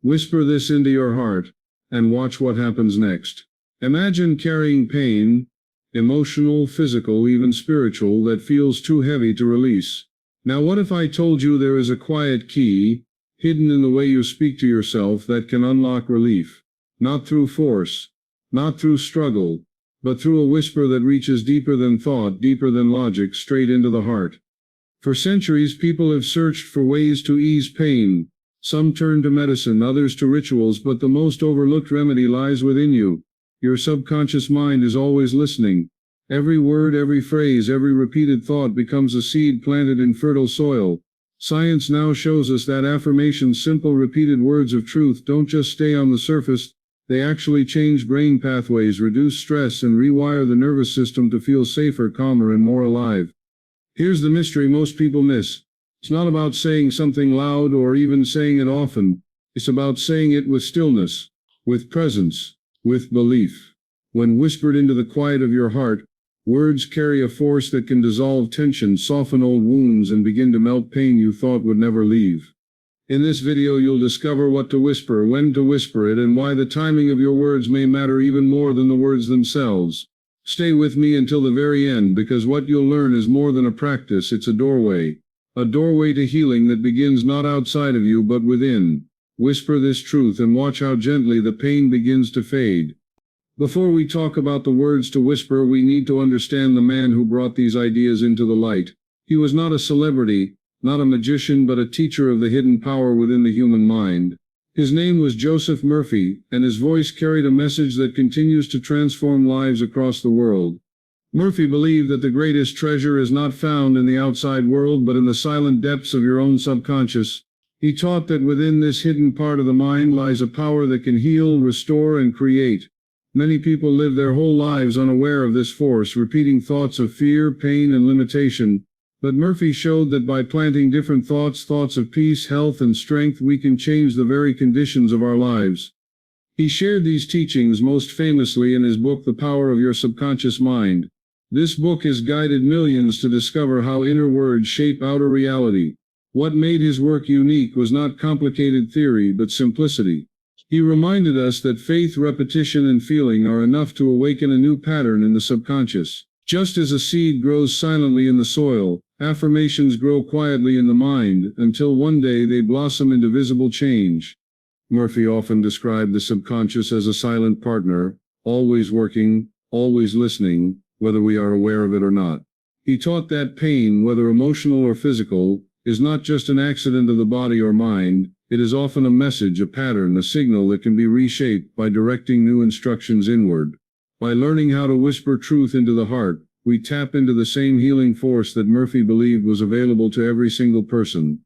Whisper this into your heart, and watch what happens next. Imagine carrying pain, emotional, physical, even spiritual, that feels too heavy to release. Now what if I told you there is a quiet key, hidden in the way you speak to yourself, that can unlock relief? Not through force, not through struggle, but through a whisper that reaches deeper than thought, deeper than logic, straight into the heart. For centuries, people have searched for ways to ease pain. Some turn to medicine, others to rituals, but the most overlooked remedy lies within you. Your subconscious mind is always listening. Every word, every phrase, every repeated thought becomes a seed planted in fertile soil. Science now shows us that affirmations, simple repeated words of truth, don't just stay on the surface. They actually change brain pathways, reduce stress, and rewire the nervous system to feel safer, calmer, and more alive. Here's the mystery most people miss. It's not about saying something loud or even saying it often. It's about saying it with stillness, with presence, with belief. When whispered into the quiet of your heart, words carry a force that can dissolve tension, soften old wounds, and begin to melt pain you thought would never leave. In this video, you'll discover what to whisper, when to whisper it, and why the timing of your words may matter even more than the words themselves. Stay with me until the very end, because what you'll learn is more than a practice, it's a doorway. A doorway to healing that begins not outside of you but within. Whisper this truth and watch how gently the pain begins to fade. Before we talk about the words to whisper, we need to understand the man who brought these ideas into the light. He was not a celebrity, not a magician, but a teacher of the hidden power within the human mind. His name was Joseph Murphy, and his voice carried a message that continues to transform lives across the world. Murphy believed that the greatest treasure is not found in the outside world, but in the silent depths of your own subconscious. He taught that within this hidden part of the mind lies a power that can heal, restore, and create. Many people live their whole lives unaware of this force, repeating thoughts of fear, pain, and limitation. But Murphy showed that by planting different thoughts of peace, health, and strength, we can change the very conditions of our lives. He shared these teachings most famously in his book, The Power of Your Subconscious Mind. This book has guided millions to discover how inner words shape outer reality. What made his work unique was not complicated theory, but simplicity. He reminded us that faith, repetition, and feeling are enough to awaken a new pattern in the subconscious. Just as a seed grows silently in the soil, affirmations grow quietly in the mind, until one day they blossom into visible change. Murphy often described the subconscious as a silent partner, always working, always listening, whether we are aware of it or not. He taught that pain, whether emotional or physical, is not just an accident of the body or mind. It is often a message, a pattern, a signal that can be reshaped by directing new instructions inward. By learning how to whisper truth into the heart, we tap into the same healing force that Murphy believed was available to every single person.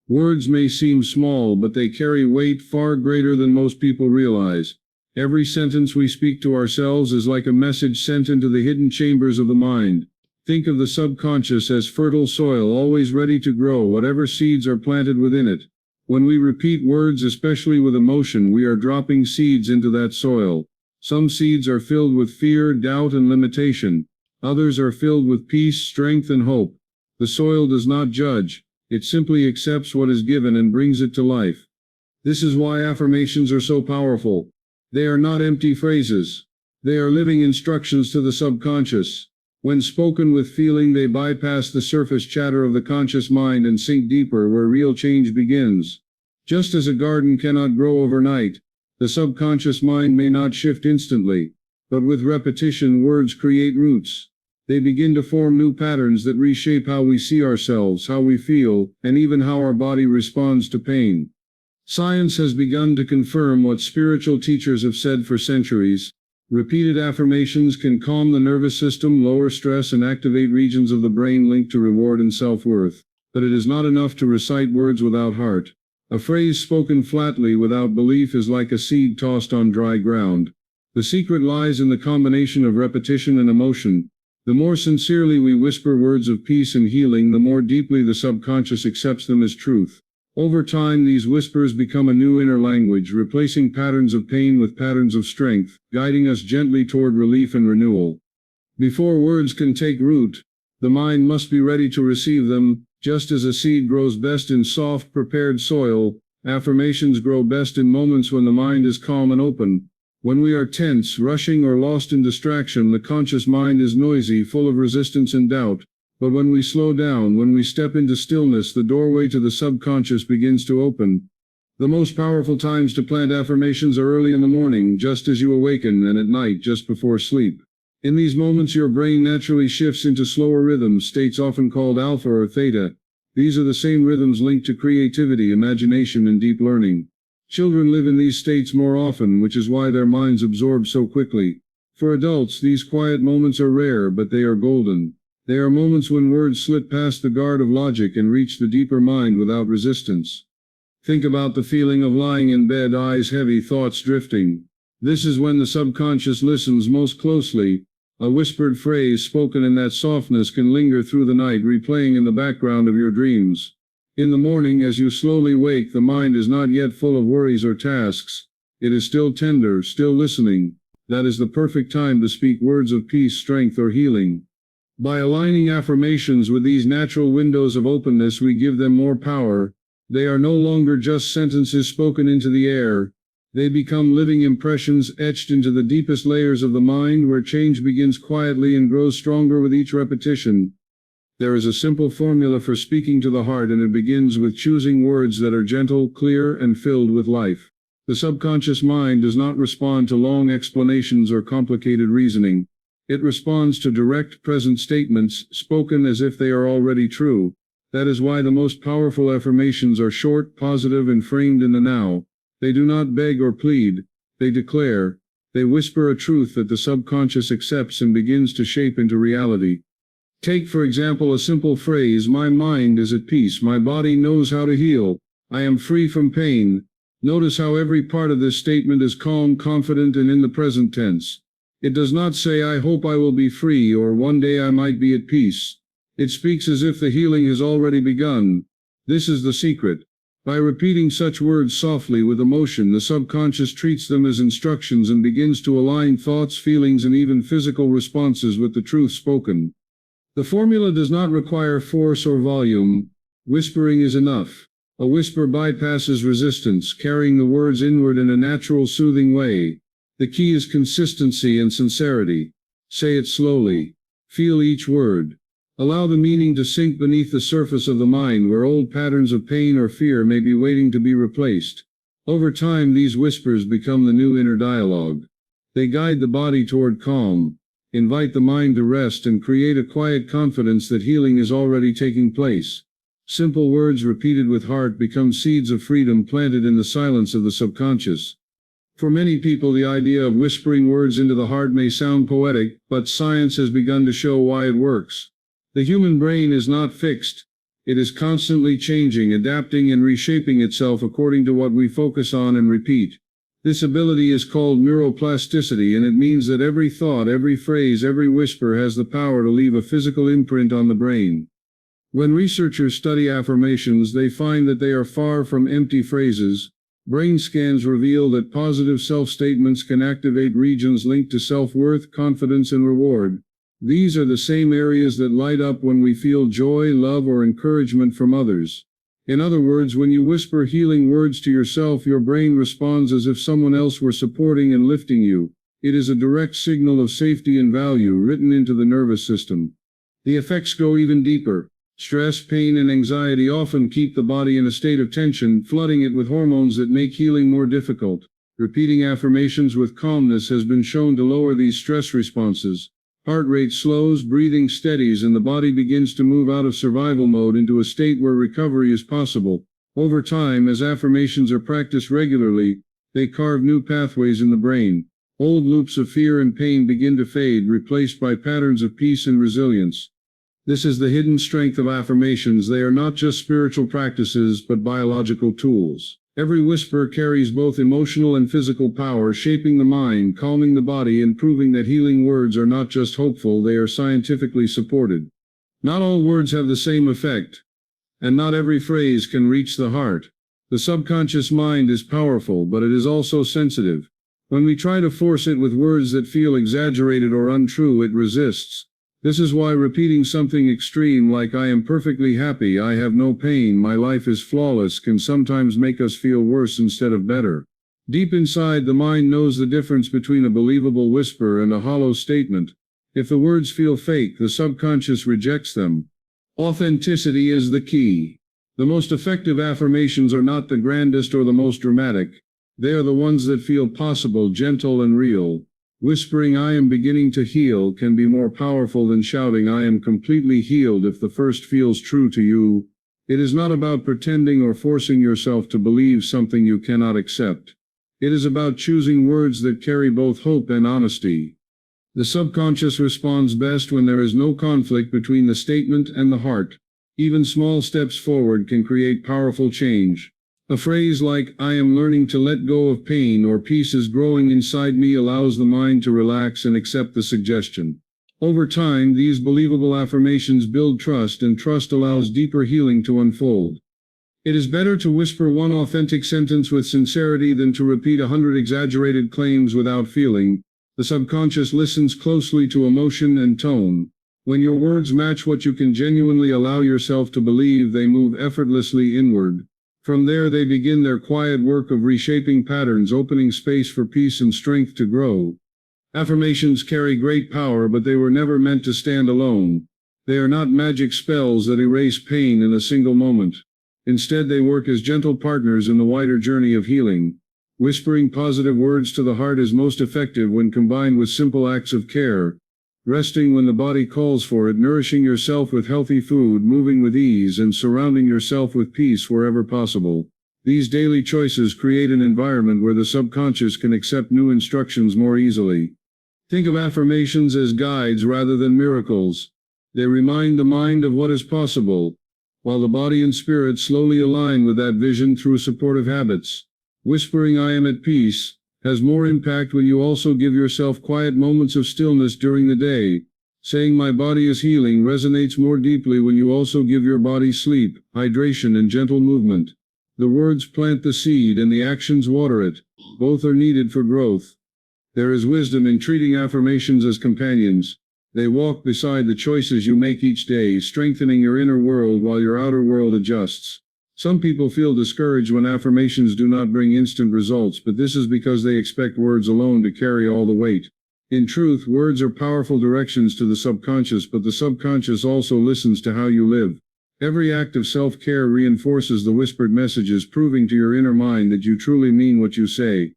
Words may seem small, but they carry weight far greater than most people realize. Every sentence we speak to ourselves is like a message sent into the hidden chambers of the mind. Think of the subconscious as fertile soil, always ready to grow whatever seeds are planted within it. When we repeat words, especially with emotion, we are dropping seeds into that soil. Some seeds are filled with fear, doubt, and limitation. Others are filled with peace, strength, and hope. The soil does not judge. It simply accepts what is given and brings it to life. This is why affirmations are so powerful. They are not empty phrases. They are living instructions to the subconscious. When spoken with feeling, they bypass the surface chatter of the conscious mind and sink deeper, where real change begins. Just as a garden cannot grow overnight, the subconscious mind may not shift instantly, but with repetition, words create roots. They begin to form new patterns that reshape how we see ourselves, how we feel, and even how our body responds to pain. Science has begun to confirm what spiritual teachers have said for centuries. Repeated affirmations can calm the nervous system, lower stress, and activate regions of the brain linked to reward and self-worth. But it is not enough to recite words without heart. A phrase spoken flatly without belief is like a seed tossed on dry ground. The secret lies in the combination of repetition and emotion. The more sincerely we whisper words of peace and healing, the more deeply the subconscious accepts them as truth. Over time, these whispers become a new inner language, replacing patterns of pain with patterns of strength, guiding us gently toward relief and renewal. Before words can take root, the mind must be ready to receive them. Just as a seed grows best in soft, prepared soil, Affirmations grow best in moments when the mind is calm and open. When we are tense, rushing, or lost in distraction, the conscious mind is noisy, full of resistance and doubt. But when we slow down, when we step into stillness, the doorway to the subconscious begins to open. The most powerful times to plant affirmations are early in the morning, just as you awaken, and at night, just before sleep. In these moments, your brain naturally shifts into slower rhythms, states often called alpha or theta. These are the same rhythms linked to creativity, imagination, and deep learning. Children live in these states more often, which is why their minds absorb so quickly. For adults, these quiet moments are rare, but they are golden. They are moments when words slip past the guard of logic and reach the deeper mind without resistance. Think about the feeling of lying in bed, eyes heavy, thoughts drifting. This is when the subconscious listens most closely. A whispered phrase spoken in that softness can linger through the night, replaying in the background of your dreams. In the morning, as you slowly wake, the mind is not yet full of worries or tasks. It is still tender, still listening. That is the perfect time to speak words of peace, strength, or healing. By aligning affirmations with these natural windows of openness, we give them more power. They are no longer just sentences spoken into the air. They become living impressions etched into the deepest layers of the mind, where change begins quietly and grows stronger with each repetition. There is a simple formula for speaking to the heart, and it begins with choosing words that are gentle, clear, and filled with life. The subconscious mind does not respond to long explanations or complicated reasoning. It responds to direct, present statements, spoken as if they are already true. That is why the most powerful affirmations are short, positive, and framed in the now. They do not beg or plead. They declare. They whisper a truth that the subconscious accepts and begins to shape into reality. Take, for example, a simple phrase: my mind is at peace, my body knows how to heal, I am free from pain. Notice how every part of this statement is calm, confident, and in the present tense. It does not say, I hope I will be free, or one day I might be at peace. It speaks as if the healing has already begun. This is the secret. By repeating such words softly with emotion, the subconscious treats them as instructions and begins to align thoughts, feelings, and even physical responses with the truth spoken. The formula does not require force or volume. Whispering is enough. A whisper bypasses resistance, carrying the words inward in a natural, soothing way. The key is consistency and sincerity. Say it slowly. Feel each word. Allow the meaning to sink beneath the surface of the mind, where old patterns of pain or fear may be waiting to be replaced. Over time, these whispers become the new inner dialogue. They guide the body toward calm, invite the mind to rest, and create a quiet confidence that healing is already taking place. Simple words repeated with heart become seeds of freedom planted in the silence of the subconscious. For many people, the idea of whispering words into the heart may sound poetic, but science has begun to show why it works. The human brain is not fixed. It is constantly changing, adapting, and reshaping itself according to what we focus on and repeat. This ability is called neuroplasticity, and it means that every thought, every phrase, every whisper has the power to leave a physical imprint on the brain. When researchers study affirmations, they find that they are far from empty phrases. Brain scans reveal that positive self-statements can activate regions linked to self-worth, confidence, and reward. These are the same areas that light up when we feel joy, love, or encouragement from others. In other words, when you whisper healing words to yourself, your brain responds as if someone else were supporting and lifting you. It is a direct signal of safety and value written into the nervous system. The effects go even deeper. Stress, pain, and anxiety often keep the body in a state of tension, flooding it with hormones that make healing more difficult. Repeating affirmations with calmness has been shown to lower these stress responses. Heart rate slows, breathing steadies, and the body begins to move out of survival mode into a state where recovery is possible. Over time, as affirmations are practiced regularly, they carve new pathways in the brain. Old loops of fear and pain begin to fade, replaced by patterns of peace and resilience. This is the hidden strength of affirmations. They are not just spiritual practices, but biological tools. Every whisper carries both emotional and physical power, shaping the mind, calming the body, and proving that healing words are not just hopeful, they are scientifically supported. Not all words have the same effect, and not every phrase can reach the heart. The subconscious mind is powerful, but it is also sensitive. When we try to force it with words that feel exaggerated or untrue, it resists. This is why repeating something extreme like "I am perfectly happy, I have no pain, my life is flawless" can sometimes make us feel worse instead of better. Deep inside, the mind knows the difference between a believable whisper and a hollow statement. If the words feel fake, the subconscious rejects them. Authenticity is the key. The most effective affirmations are not the grandest or the most dramatic. They are the ones that feel possible, gentle, and real. Whispering "I am beginning to heal" can be more powerful than shouting "I am completely healed" if the first feels true to you. It is not about pretending or forcing yourself to believe something you cannot accept. It is about choosing words that carry both hope and honesty. The subconscious responds best when there is no conflict between the statement and the heart. Even small steps forward can create powerful change. A phrase like "I am learning to let go of pain" or "peace is growing inside me" allows the mind to relax and accept the suggestion. Over time, these believable affirmations build trust, and trust allows deeper healing to unfold. It is better to whisper one authentic sentence with sincerity than to repeat 100 exaggerated claims without feeling. The subconscious listens closely to emotion and tone. When your words match what you can genuinely allow yourself to believe, they move effortlessly inward. From there, they begin their quiet work of reshaping patterns, opening space for peace and strength to grow. Affirmations carry great power, but they were never meant to stand alone. They are not magic spells that erase pain in a single moment. Instead, they work as gentle partners in the wider journey of healing. Whispering positive words to the heart is most effective when combined with simple acts of care. Resting when the body calls for it, nourishing yourself with healthy food, moving with ease, and surrounding yourself with peace wherever possible. These daily choices create an environment where the subconscious can accept new instructions more easily. Think of affirmations as guides rather than miracles. They remind the mind of what is possible, while the body and spirit slowly align with that vision through supportive habits. Whispering "I am at peace" has more impact when you also give yourself quiet moments of stillness during the day. Saying "my body is healing" resonates more deeply when you also give your body sleep, hydration, and gentle movement. The words plant the seed and the actions water it. Both are needed for growth. There is wisdom in treating affirmations as companions. They walk beside the choices you make each day, strengthening your inner world while your outer world adjusts. Some people feel discouraged when affirmations do not bring instant results, but this is because they expect words alone to carry all the weight. In truth, words are powerful directions to the subconscious, but the subconscious also listens to how you live. Every act of self-care reinforces the whispered messages, proving to your inner mind that you truly mean what you say.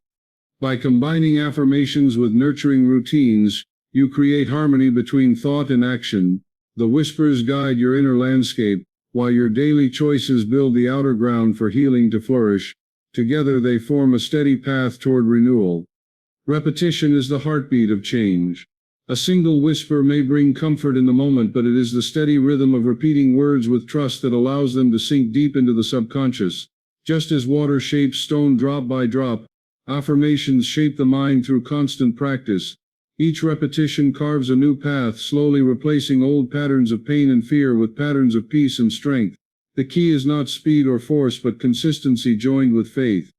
By combining affirmations with nurturing routines, you create harmony between thought and action. The whispers guide your inner landscape, while your daily choices build the outer ground for healing to flourish. Together they form a steady path toward renewal. Repetition is the heartbeat of change. A single whisper may bring comfort in the moment, but it is the steady rhythm of repeating words with trust that allows them to sink deep into the subconscious. Just as water shapes stone drop by drop, affirmations shape the mind through constant practice. Each repetition carves a new path, slowly replacing old patterns of pain and fear with patterns of peace and strength. The key is not speed or force, but consistency joined with faith.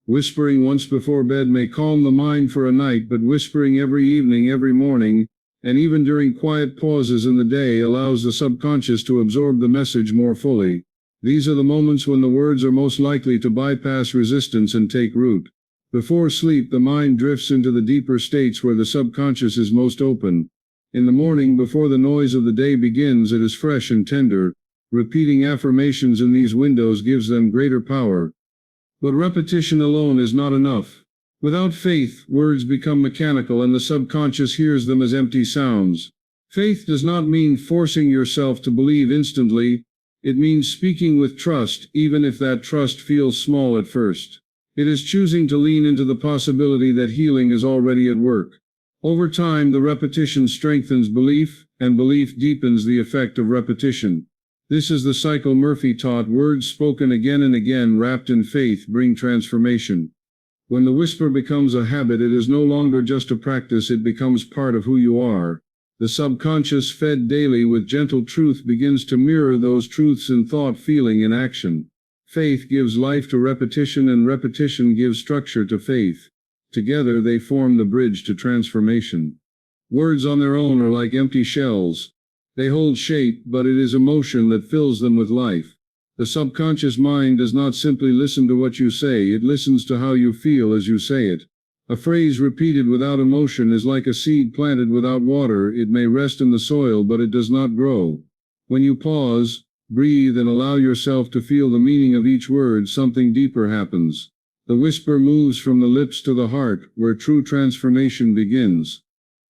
Whispering once before bed may calm the mind for a night, but whispering every evening, every morning, and even during quiet pauses in the day allows the subconscious to absorb the message more fully. These are the moments when the words are most likely to bypass resistance and take root. Before sleep, the mind drifts into the deeper states where the subconscious is most open. In the morning, before the noise of the day begins, it is fresh and tender. Repeating affirmations in these windows gives them greater power. But repetition alone is not enough. Without faith, words become mechanical and the subconscious hears them as empty sounds. Faith does not mean forcing yourself to believe instantly. It means speaking with trust, even if that trust feels small at first. It is choosing to lean into the possibility that healing is already at work. Over time, the repetition strengthens belief, and belief deepens the effect of repetition. This is the cycle Murphy taught. Words spoken again and again, wrapped in faith, bring transformation. When the whisper becomes a habit, it is no longer just a practice, it becomes part of who you are. The subconscious, fed daily with gentle truth, begins to mirror those truths in thought, feeling, and action. Faith gives life to repetition, and repetition gives structure to faith. Together they form the bridge to transformation. Words on their own are like empty shells. They hold shape, but it is emotion that fills them with life. The subconscious mind does not simply listen to what you say, it listens to how you feel as you say it. A phrase repeated without emotion is like a seed planted without water. It may rest in the soil, but it does not grow. When you pause, breathe, and allow yourself to feel the meaning of each word, something deeper happens. The whisper moves from the lips to the heart, where true transformation begins.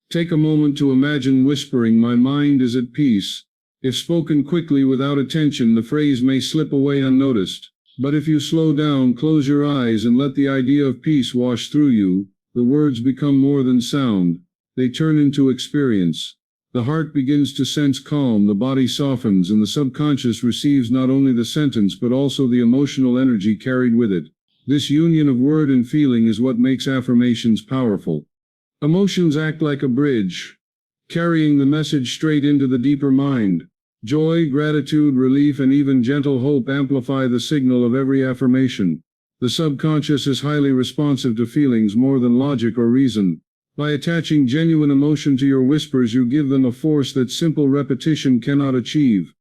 Take a moment to imagine whispering, "My mind is at peace." If spoken quickly without attention, the phrase may slip away unnoticed. But if you slow down, close your eyes, and let the idea of peace wash through you, the words become more than sound. They turn into experience. The heart begins to sense calm, the body softens, and the subconscious receives not only the sentence but also the emotional energy carried with it. This union of word and feeling is what makes affirmations powerful. Emotions act like a bridge, carrying the message straight into the deeper mind. Joy, gratitude, relief, and even gentle hope amplify the signal of every affirmation. The subconscious is highly responsive to feelings more than logic or reason. By attaching genuine emotion to your whispers, you give them a force that simple repetition cannot achieve.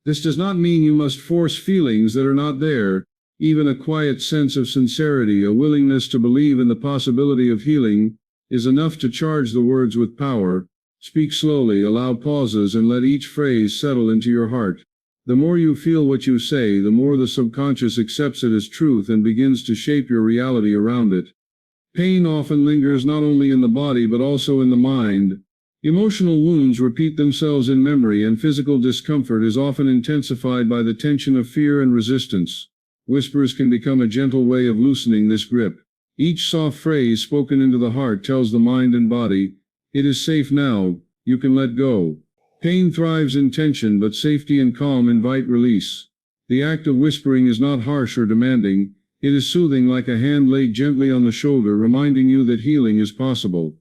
This does not mean you must force feelings that are not there. Even a quiet sense of sincerity, a willingness to believe in the possibility of healing, is enough to charge the words with power. Speak slowly, allow pauses, and let each phrase settle into your heart. The more you feel what you say, the more the subconscious accepts it as truth and begins to shape your reality around it. Pain often lingers not only in the body but also in the mind. Emotional wounds repeat themselves in memory, and physical discomfort is often intensified by the tension of fear and resistance. Whispers can become a gentle way of loosening this grip. Each soft phrase spoken into the heart tells the mind and body, "It is safe now, you can let go." Pain thrives in tension, but safety and calm invite release. The act of whispering is not harsh or demanding. It is soothing, like a hand laid gently on the shoulder, reminding you that healing is possible.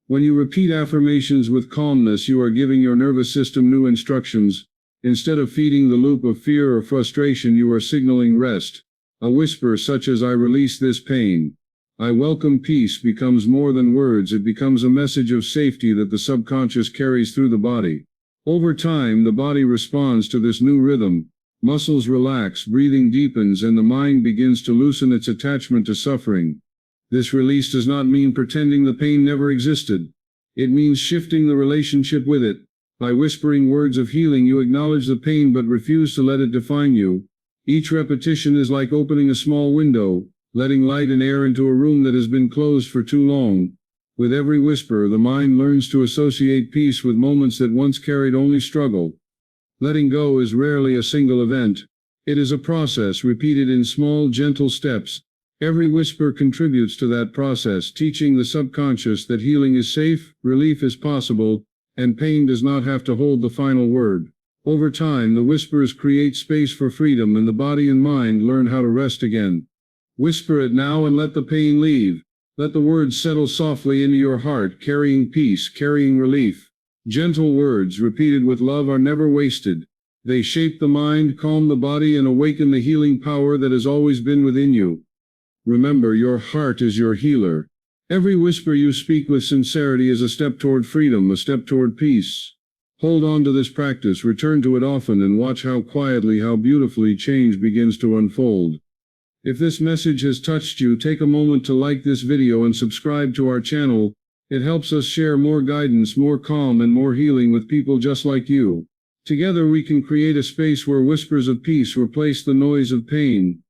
When you repeat affirmations with calmness, you are giving your nervous system new instructions. Instead of feeding the loop of fear or frustration, you are signaling rest. A whisper such as "I release this pain," "I welcome peace," becomes more than words. It becomes a message of safety that the subconscious carries through the body. Over time, the body responds to this new rhythm. Muscles relax, breathing deepens, and the mind begins to loosen its attachment to suffering. This release does not mean pretending the pain never existed. It means shifting the relationship with it. By whispering words of healing, you acknowledge the pain but refuse to let it define you. Each repetition is like opening a small window, letting light and air into a room that has been closed for too long. With every whisper, the mind learns to associate peace with moments that once carried only struggle. Letting go is rarely a single event. It is a process repeated in small, gentle steps. Every whisper contributes to that process, teaching the subconscious that healing is safe, relief is possible, and pain does not have to hold the final word. Over time, the whispers create space for freedom, and the body and mind learn how to rest again. Whisper it now and let the pain leave. Let the words settle softly into your heart, carrying peace, carrying relief. Gentle words repeated with love are never wasted. They shape the mind, calm the body, and awaken the healing power that has always been within you. Remember, your heart is your healer. Every whisper you speak with sincerity is a step toward freedom, a step toward peace. Hold on to this practice, return to it often, and watch how quietly, how beautifully change begins to unfold. If this message has touched you, take a moment to like this video and subscribe to our channel. It helps us share more guidance, more calm, and more healing with people just like you. Together we can create a space where whispers of peace replace the noise of pain.